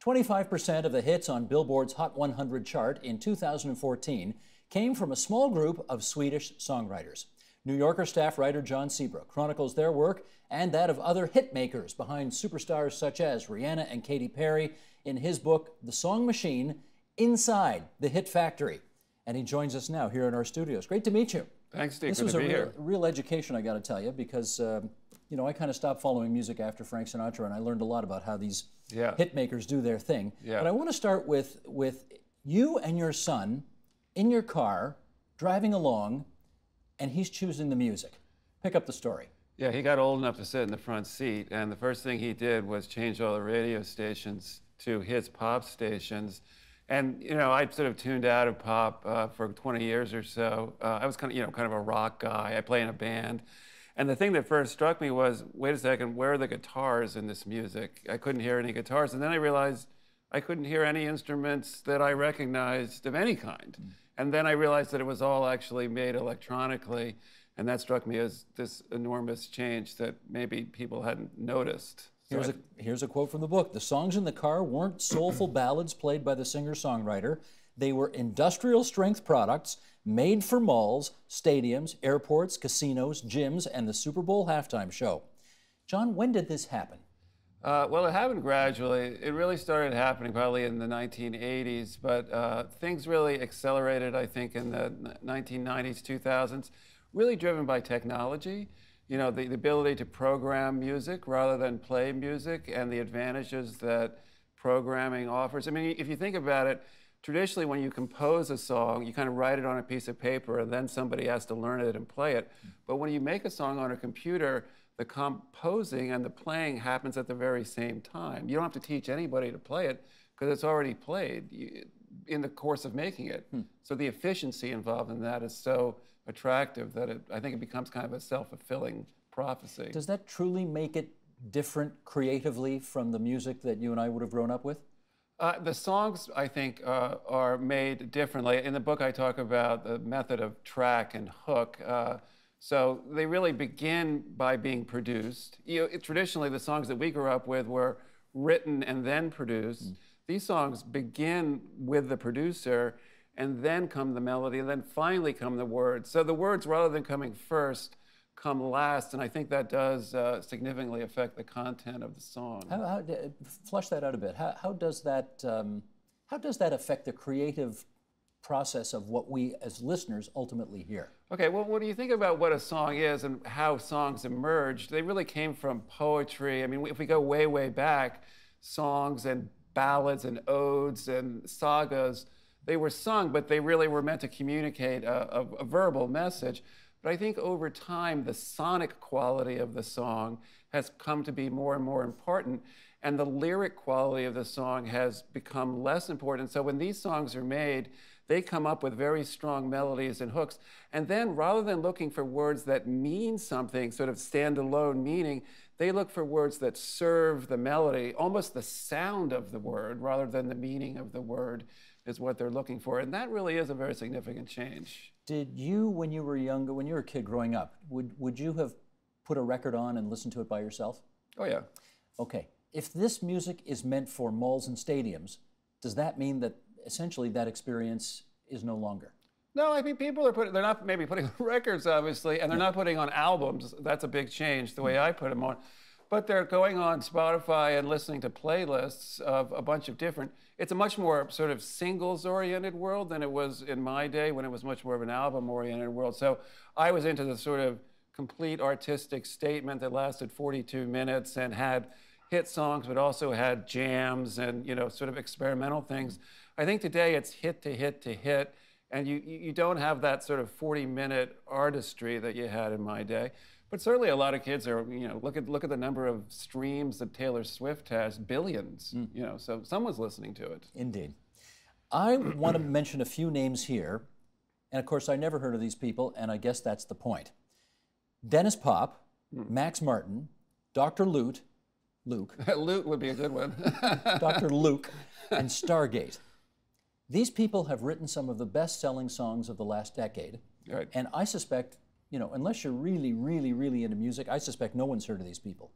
25% of the hits on Billboard's Hot 100 chart in 2014 came from a small group of Swedish songwriters. New Yorker staff writer John Seabrook chronicles their work and that of other hit makers behind superstars such as Rihanna and Katy Perry in his book, The Song Machine, Inside the Hit Factory. And he joins us now here in our studios. Great to meet you. Thanks, Steve. This was a real education, I got to tell you, because you know, I kind of stopped following music after Frank Sinatra, and I learned a lot about how these hit makers do their thing. But I want to start with you and your son in your car driving along, and he's choosing the music. Pick up the story. Yeah, he got old enough to sit in the front seat, and the first thing he did was change all the radio stations to his pop stations. And you know, I sort of tuned out of pop for 20 years or so. I was kind of a rock guy. I play in a band, and the thing that first struck me was, wait a second, where are the guitars in this music? I couldn't hear any guitars, and then I realized I couldn't hear any instruments that I recognized of any kind. And then I realized that it was all actually made electronically, and that struck me as this enormous change that maybe people hadn't noticed. Here's a quote from the book. The songs in the car weren't soulful ballads played by the singer-songwriter. They were industrial-strength products made for malls, stadiums, airports, casinos, gyms, and the Super Bowl halftime show. John, when did this happen? Well, it happened gradually. It really started happening probably in the 1980s, but things really accelerated, I think, in the 1990s, 2000s, really driven by technology. You know, the ability to program music rather than play music, and the advantages that programming offers. I mean, if you think about it, traditionally when you compose a song, you kind of write it on a piece of paper and then somebody has to learn it and play it. But when you make a song on a computer, the composing and the playing happens at the very same time. You don't have to teach anybody to play it because it's already played in the course of making it. So the efficiency involved in that is so attractive that I think it becomes kind of a self-fulfilling prophecy. Does that truly make it different creatively from the music that you and I would have grown up with? The songs, I think, are made differently. In the book, I talk about the method of track and hook. So they really begin by being produced. You know, traditionally, the songs that we grew up with were written and then produced. These songs begin with the producer, and then come the melody, and then finally come the words. So the words, rather than coming first, come last, and I think that does significantly affect the content of the song. Flush that out a bit. How does that affect the creative process of what we as listeners ultimately hear? Okay, well, when you think about what a song is and how songs emerged, they really came from poetry. I mean, if we go way, way back, songs and ballads and odes and sagas, they were sung, but they really were meant to communicate a verbal message. But I think over time, the sonic quality of the song has come to be more and more important, and the lyric quality of the song has become less important. So when these songs are made, they come up with very strong melodies and hooks. And then rather than looking for words that mean something, sort of standalone meaning, they look for words that serve the melody, almost the sound of the word rather than the meaning of the word is what they're looking for. And that really is a very significant change. Did you, when you were younger, when you were a kid growing up, would you have put a record on and listened to it by yourself? Oh, yeah. Okay. If this music is meant for malls and stadiums, does that mean that essentially that experience is no longer? No, I think people are they're not maybe putting on records, obviously, and they're not putting on albums. That's a big change, the way I put them on. But they're going on Spotify and listening to playlists of a bunch of different, it's a much more sort of singles-oriented world than it was in my day when it was much more of an album-oriented world. So I was into the sort of complete artistic statement that lasted 42 minutes and had hit songs, but also had jams and, you know, sort of experimental things. I think today it's hit to hit to hit, and you don't have that sort of 40-minute artistry that you had in my day. But certainly a lot of kids are, you know, look at the number of streams that Taylor Swift has, billions, you know, so someone's listening to it. Indeed. I want to mention a few names here, and of course I never heard of these people, and I guess that's the point. Dennis Pop, Max Martin, Dr. Luke. Luke would be a good one. Dr. Luke, and Stargate. These people have written some of the best-selling songs of the last decade, Right. And I suspect, you know, unless you're really, really, really into music, I suspect no one's heard of these people.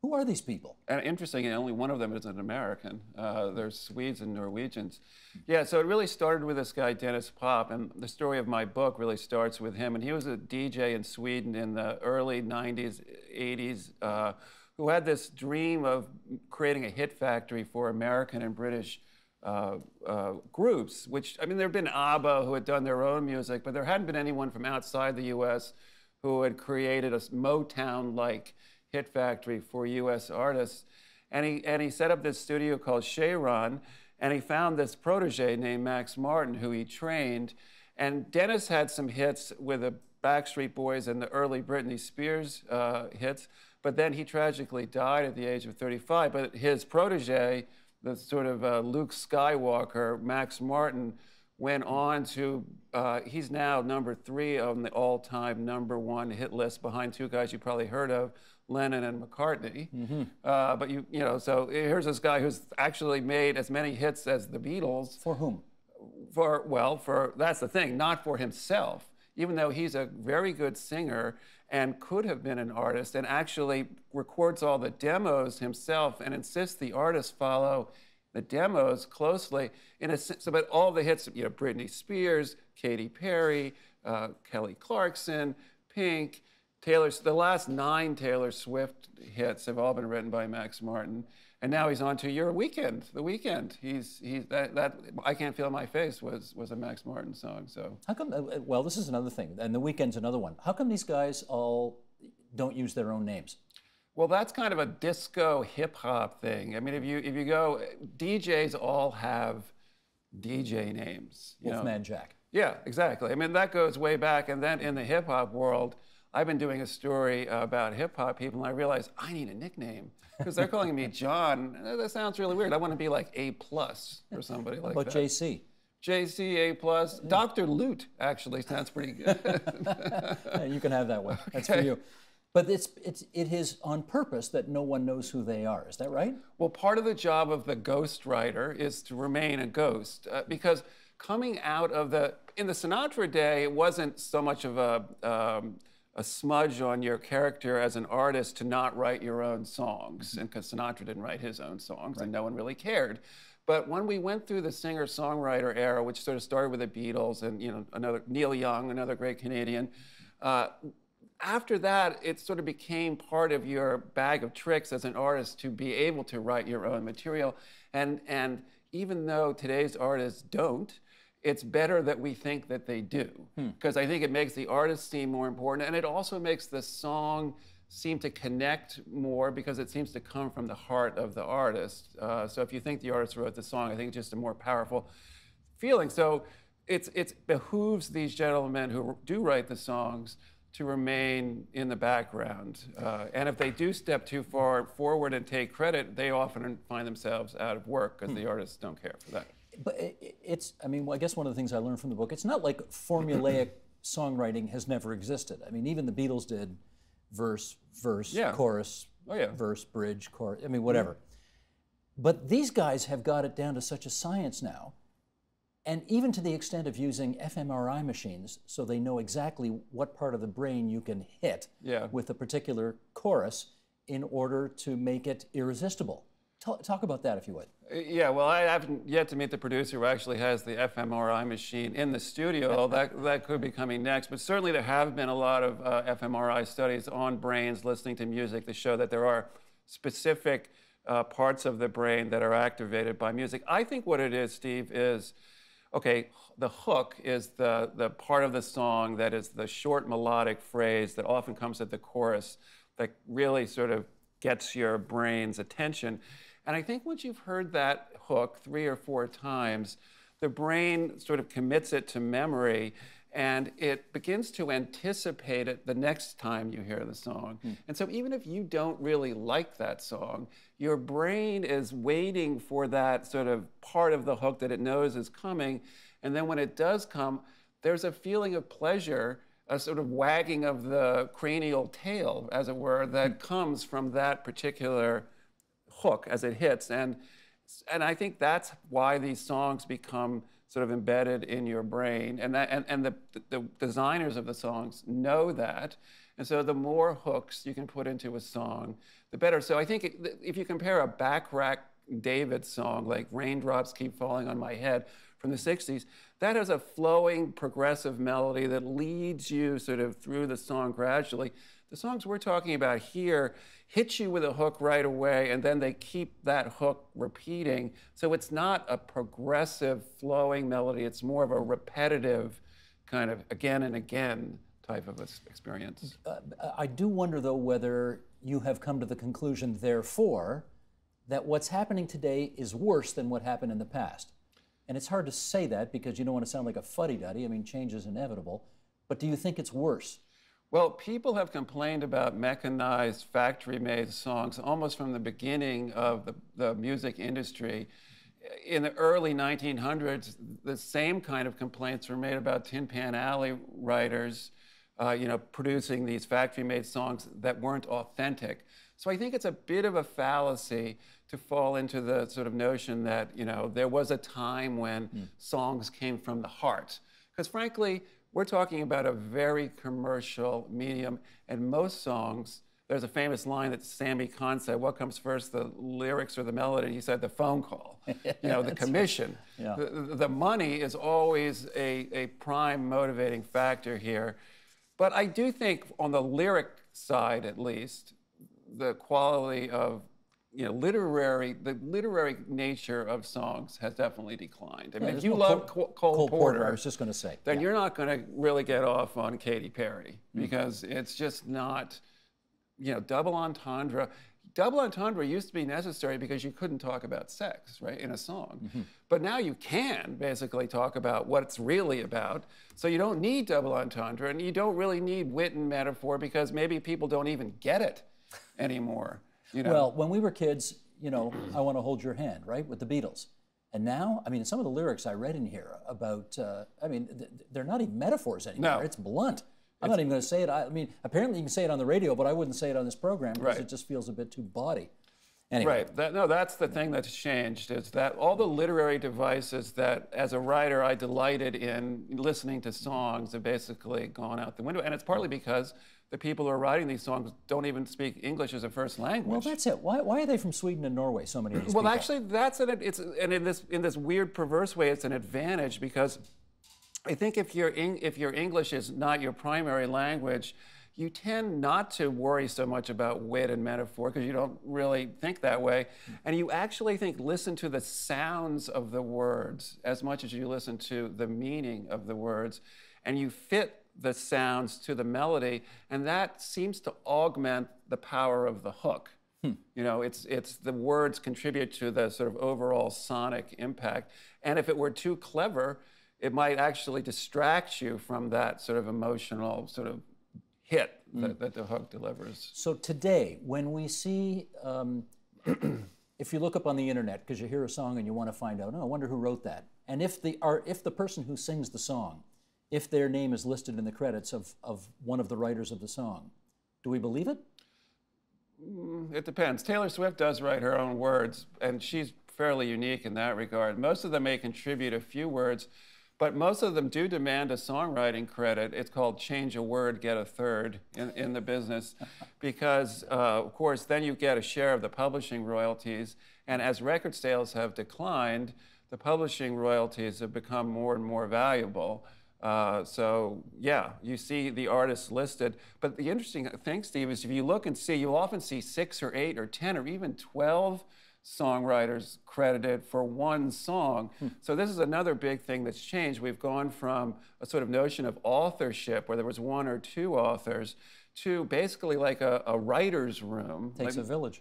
Who are these people? And interesting, only one of them is an American. There's Swedes and Norwegians. Yeah, so it really started with this guy, Dennis Pop, and the story of my book really starts with him. And he was a DJ in Sweden in the early 90s, 80s, who had this dream of creating a hit factory for American and British groups, which, I mean, there have been ABBA who had done their own music, but there hadn't been anyone from outside the US who had created a Motown-like hit factory for US artists. And he set up this studio called Sharon, and he found this protege named Max Martin, who he trained. And Dennis had some hits with the Backstreet Boys and the early Britney Spears hits, but then he tragically died at the age of 35. But his protege, the sort of Luke Skywalker, Max Martin, went on to, he's now #3 on the all-time #1 hit list behind two guys you probably heard of, Lennon and McCartney. But you know, so here's this guy who's actually made as many hits as the Beatles. For whom? That's the thing, not for himself, even though he's a very good singer and could have been an artist, and actually records all the demos himself and insists the artists follow the demos closely. So, but all the hits, you know, Britney Spears, Katy Perry, Kelly Clarkson, Pink, the last 9 Taylor Swift hits have all been written by Max Martin. And now he's on to Your Weekend, The Weekend. That I Can't Feel My Face was a Max Martin song. So how come? Well, this is another thing, and The Weekend's another one. How come these guys all don't use their own names? Well, that's kind of a disco hip hop thing. I mean, if you go, DJs all have DJ names. Wolfman Jack. Yeah, exactly. I mean, that goes way back. And then in the hip hop world, I've been doing a story about hip hop people, and I realized I need a nickname because they're calling me John. That sounds really weird. I want to be like A+ or somebody like that. What about JC? JC, A+. Yeah. Dr. Loot actually sounds pretty good. You can have that one. That's for you. But it is on purpose that no one knows who they are. Is that right? Well, part of the job of the ghostwriter is to remain a ghost because coming out of in the Sinatra day, it wasn't so much of a smudge on your character as an artist to not write your own songs, and because Sinatra didn't write his own songs, and no one really cared. But when we went through the singer-songwriter era, which sort of started with the Beatles and another Neil Young, another great Canadian, after that, it sort of became part of your bag of tricks as an artist to be able to write your own material. And even though today's artists don't, it's better that we think that they do, because I think it makes the artist seem more important, and it also makes the song seem to connect more because it seems to come from the heart of the artist. So if you think the artist wrote the song, I think it's just a more powerful feeling. So it behooves these gentlemen who do write the songs to remain in the background. And if they do step too far forward and take credit, they often find themselves out of work because the artists don't care for that. But I mean, I guess one of the things I learned from the book, it's not like formulaic songwriting has never existed. I mean, even the Beatles did verse, chorus, verse, bridge, chorus, I mean, whatever. But these guys have got it down to such a science now, and even to the extent of using fMRI machines so they know exactly what part of the brain you can hit with a particular chorus in order to make it irresistible. Talk about that, if you would. Yeah, well, I haven't yet to meet the producer who actually has the fMRI machine in the studio. that could be coming next. But certainly there have been a lot of fMRI studies on brains listening to music that show that there are specific parts of the brain that are activated by music. I think what it is, Steve, is, okay, the hook is the part of the song that is the short melodic phrase that often comes at the chorus that really sort of gets your brain's attention. And I think once you've heard that hook 3 or 4 times, the brain sort of commits it to memory and it begins to anticipate it the next time you hear the song. And so even if you don't really like that song, your brain is waiting for that sort of part of the hook that it knows is coming. And then when it does come, there's a feeling of pleasure, a sort of wagging of the cranial tail, as it were, that comes from that particular hook as it hits. And I think that's why these songs become sort of embedded in your brain. And the designers of the songs know that. And so the more hooks you can put into a song, the better. So I think if you compare a Backrack David song like Raindrops Keep Falling on My Head from the 60s, that has a flowing progressive melody that leads you sort of through the song gradually. The songs we're talking about here hit you with a hook right away, and then they keep that hook repeating. So it's not a progressive flowing melody, it's more of a repetitive kind of again and again type of experience. I do wonder, though, whether you have come to the conclusion, therefore, that what's happening today is worse than what happened in the past. And it's hard to say that because you don't want to sound like a fuddy-duddy. I mean, change is inevitable. But do you think it's worse? Well, people have complained about mechanized, factory-made songs almost from the beginning of the music industry. In the early 1900s, the same kind of complaints were made about Tin Pan Alley writers, producing these factory-made songs that weren't authentic. So I think it's a bit of a fallacy to fall into the sort of notion that, there was a time when songs came from the heart. Because frankly, we're talking about a very commercial medium, and most songs, there's a famous line that Sammy Kahn said, what comes first, the lyrics or the melody? He said the phone call, the commission. Right. Yeah. The money is always a prime motivating factor here. But I do think on the lyric side, at least, the quality of the literary nature of songs has definitely declined. I mean, if you love Cole Porter, I was just going to say, then you're not going to really get off on Katy Perry because it's just not, double entendre. Double entendre used to be necessary because you couldn't talk about sex, right, in a song. But now you can basically talk about what it's really about. So you don't need double entendre, and you don't really need wit and metaphor because maybe people don't even get it anymore. Well, when we were kids, I Want to Hold Your Hand, right, with the Beatles. And now, I mean, some of the lyrics I read in here about, they're not even metaphors anymore. No. It's blunt. I'm not even going to say it. I mean, apparently you can say it on the radio, but I wouldn't say it on this program because it just feels a bit too bawdy. Anyway. Right. That's the thing that's changed, is that all the literary devices that, as a writer, I delighted in listening to songs have basically gone out the window. And it's partly because the people who are writing these songs don't even speak English as a first language. Well, that's it. Why are they from Sweden and Norway, so many of these people? Well, actually, and in this weird, perverse way, it's an advantage because I think if your English is not your primary language, you tend not to worry so much about wit and metaphor because you don't really think that way. And you actually listen to the sounds of the words as much as you listen to the meaning of the words. And you fit the sounds to the melody, and that seems to augment the power of the hook. It's the words contribute to the sort of overall sonic impact. And if it were too clever, it might actually distract you from that sort of emotional sort of hit that the hook delivers. So today, when we see, if you look up on the internet because you hear a song and you want to find out, I wonder who wrote that. And if the person who sings the song, if their name is listed in the credits of one of the writers of the song, do we believe it? It depends. Taylor Swift does write her own words, and she's fairly unique in that regard. Most of them may contribute a few words, but most of them do demand a songwriting credit. It's called change a word, get a third in the business, because, of course, then you get a share of the publishing royalties. And as record sales have declined, the publishing royalties have become more and more valuable. So, yeah, you see the artists listed. But the interesting thing, Steve, is if you look and see, you'll often see 6 or 8 or 10 or even 12 songwriters credited for one song. So this is another big thing that's changed. We've gone from a sort of notion of authorship, where there was 1 or 2 authors, to basically like a writer's room. Takes a village.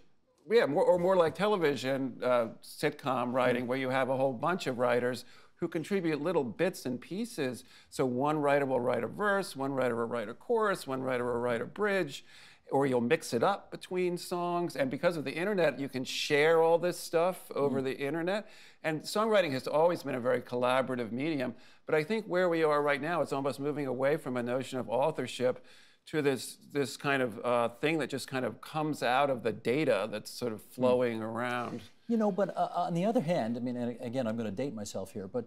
Yeah, more like television sitcom writing, where you have a whole bunch of writers who contribute little bits and pieces. So one writer will write a verse, one writer will write a chorus, one writer will write a bridge, or you'll mix it up between songs. And because of the internet, you can share all this stuff over the internet. And songwriting has always been a very collaborative medium. But I think where we are right now, it's almost moving away from a notion of authorship to this kind of thing that just kind of comes out of the data that's sort of flowing around. But on the other hand, I mean, and again, I'm going to date myself here, but,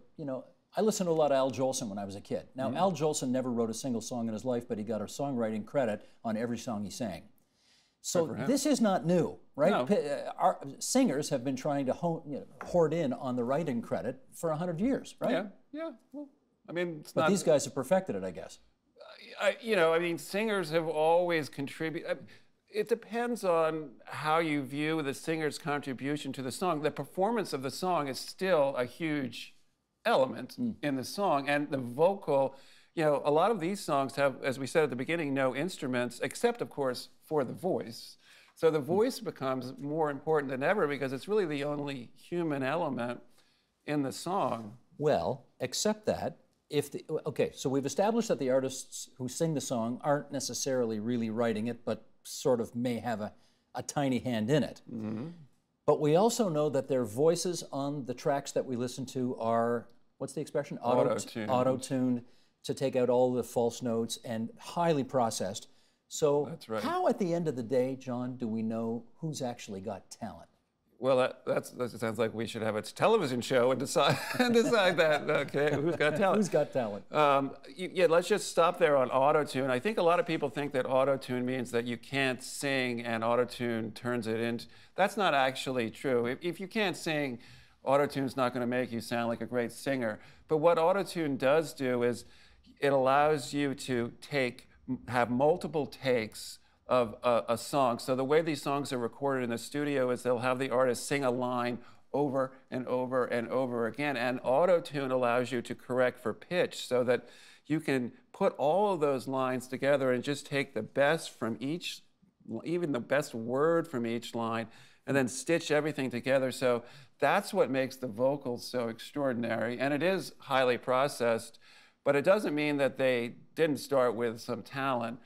I listened to a lot of Al Jolson when I was a kid. Now, Al Jolson never wrote a single song in his life, but he got a songwriting credit on every song he sang. So this is not new, right? No. Our singers have been trying to hoard in on the writing credit for 100 years, right? Yeah, yeah. Well, I mean, it's but not, these guys have perfected it, I guess. I mean, singers have always contributed. It depends on how you view the singer's contribution to the song. The performance of the song is still a huge element in the song, and the vocal, a lot of these songs have, as we said at the beginning, no instruments, except, of course, for the voice. So the voice becomes more important than ever because it's really the only human element in the song. Well, except that, okay, so we've established that the artists who sing the song aren't necessarily really writing it, but sort of may have a tiny hand in it. But we also know that their voices on the tracks that we listen to are, what's the expression? Auto-tuned to take out all the false notes and highly processed. So that's right. How at the end of the day, John, do we know who's actually got talent? Well, that sounds like we should have a television show and decide that. Okay, who's got talent? Who's got talent? Yeah, let's just stop there on auto-tune. I think a lot of people think that auto-tune means that you can't sing and auto-tune turns it into. That's not actually true. If you can't sing, auto-tune's not going to make you sound like a great singer. But what auto-tune does do is it allows you to have multiple takes of a song. So the way these songs are recorded in the studio is they'll have the artist sing a line over and over and over again, and auto-tune allows you to correct for pitch so that you can put all of those lines together and just take the best from each, even the best word from each line, and then stitch everything together. So that's what makes the vocals so extraordinary, and it is highly processed, but it doesn't mean that they didn't start with some talent.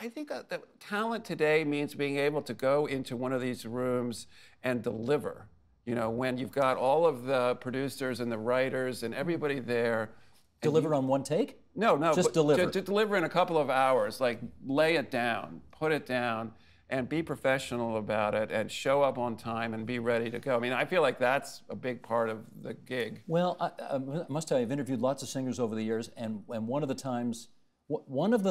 I think that talent today means being able to go into one of these rooms and deliver. When you've got all of the producers and the writers and everybody there. Deliver on one take? No, just deliver. To deliver in a couple of hours, like lay it down, put it down, and be professional about it and show up on time and be ready to go. I mean, I feel like that's a big part of the gig. Well, I must tell you, I've interviewed lots of singers over the years, and one of the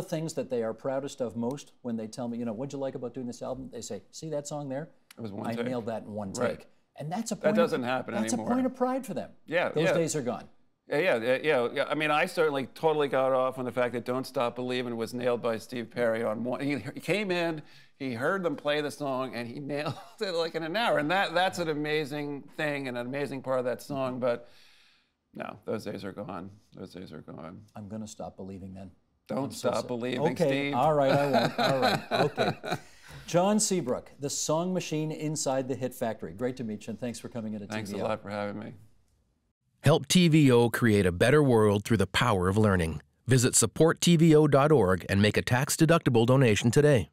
things that they are proudest of most when they tell me, what'd you like about doing this album? They say, see that song there? It was one I take. nailed that in one take. Right. And that's a point. That doesn't happen anymore. That's a point of pride for them. Yeah, Those days are gone. Yeah. I mean, I certainly totally got off on the fact that "Don't Stop Believin'" was nailed by Steve Perry on one. He came in, he heard them play the song, and he nailed it like in an hour. And that's an amazing thing and an amazing part of that song. But no, those days are gone. Those days are gone. I'm going to stop believing then. Don't stop believing, okay, Steve. All right, I won't. All right, okay. John Seabrook, the song machine inside the hit factory. Great to meet you, and thanks for coming into TVO. Thanks a lot for having me. Help TVO create a better world through the power of learning. Visit supporttvo.org and make a tax-deductible donation today.